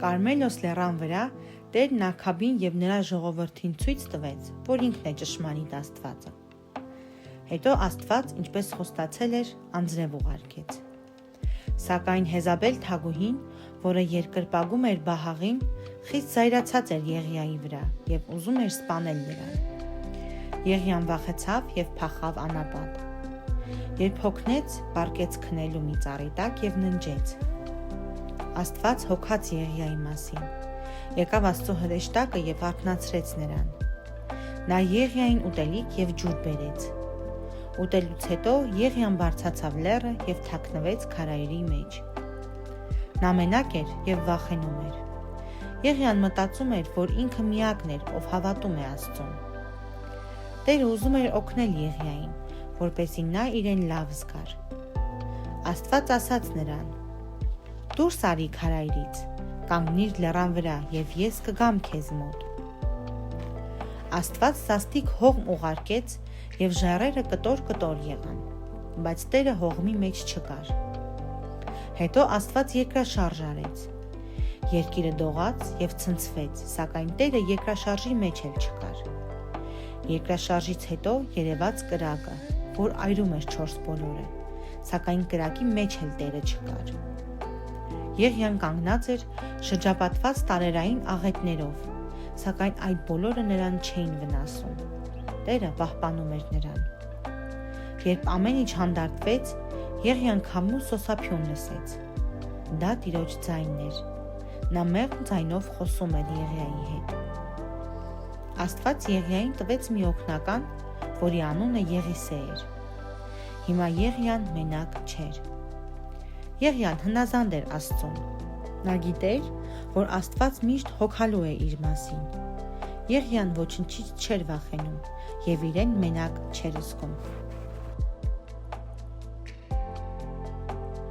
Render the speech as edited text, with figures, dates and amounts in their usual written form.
Կարմելոս լեռան վրա Տերն Աքաբին եւ նրա ժողովրդին ցույց տվեց, որ ինքն է ճշմարիտ Աստվածը։ Հետո Աստված, ինչպես խոստացել էր, անձրև ուղարկեց։ Սակայն Հեզաբել թագուհին, որը երկրպագում էր Բահաղին, խիստ զայրացած էր Եղիայի վրա եւ ուզում էր սպանել նրան։ Եղիան վախեցավ եւ փախավ անապատ։ Երբ հոգնեց, պառկեց քնելու մի ծառի տակ եւ ննջեց։ Աստված հոգաց Եղիայի մասին։ Եկավ Աստծո հրեշտակը եւ արթնացրեց նրան։ Նա Եղիային ուտելիք եւ ջուր բերեց։ Ուտելուց հետո Եղիան բարձացավ լեռը եւ թաքնվեց քարայրի մեջ։ Նա մենակ էր եւ վախենում էր։ Եղիան մտածում էր, որ ինքը միակն էր, ով հավատում է Աստծուն։ Տերը ուզում էր օգնել Եղիային, որպեսզի նա իրեն լավ զգար։ Աստված ասաց նրան. «Դուրս արի քարայրից, կանգնիր լեռան վրա եւ ես կգամ քեզ մոտ»։ Աստված սաստիկ հողմ ուղարկեց եւ ժայռերը կտոր եղան, բայց Տերը հողմի մեջ չկար։ Հետո Աստված երկրաշարժ արեց։ Երկիրը դողաց եւ ցնցվեց, սակայն Տերը երկրաշարժի մեջ էլ չկար։ Երկրաշարժից հետո երևաց կրակը, որ այրում էր 4 բոլորը, սակայն կրակի մեջ էլ Տերը չկար։ Եղիան կանգնած էր շրջապատված տարերային աղետներով, սակայն այդ բոլորը նրան չէին վնասում։ Տերը պահպանում էր նրան։ Երբ ամեն ինչ հանդարտվեց, Եղիան քամու սոսափյուն լսեց։ Դա Տիրոջ ձայնն էր։ Նա մեղմ ձայնով խոսում էր Եղիայի հետ։ Աստված Եղիային տվեց մի օգնական, որի անունը Եղիսե էր։ Հիմա Եղիան մենակ չէր։ Եղիան հնազանդ էր Աստծուն։ Նա գիտեր, որ Աստված միշտ հոգալու է իր մասին։ Եղիան ոչնչից չէր վախենում եւ իրեն մենակ չէր զգում։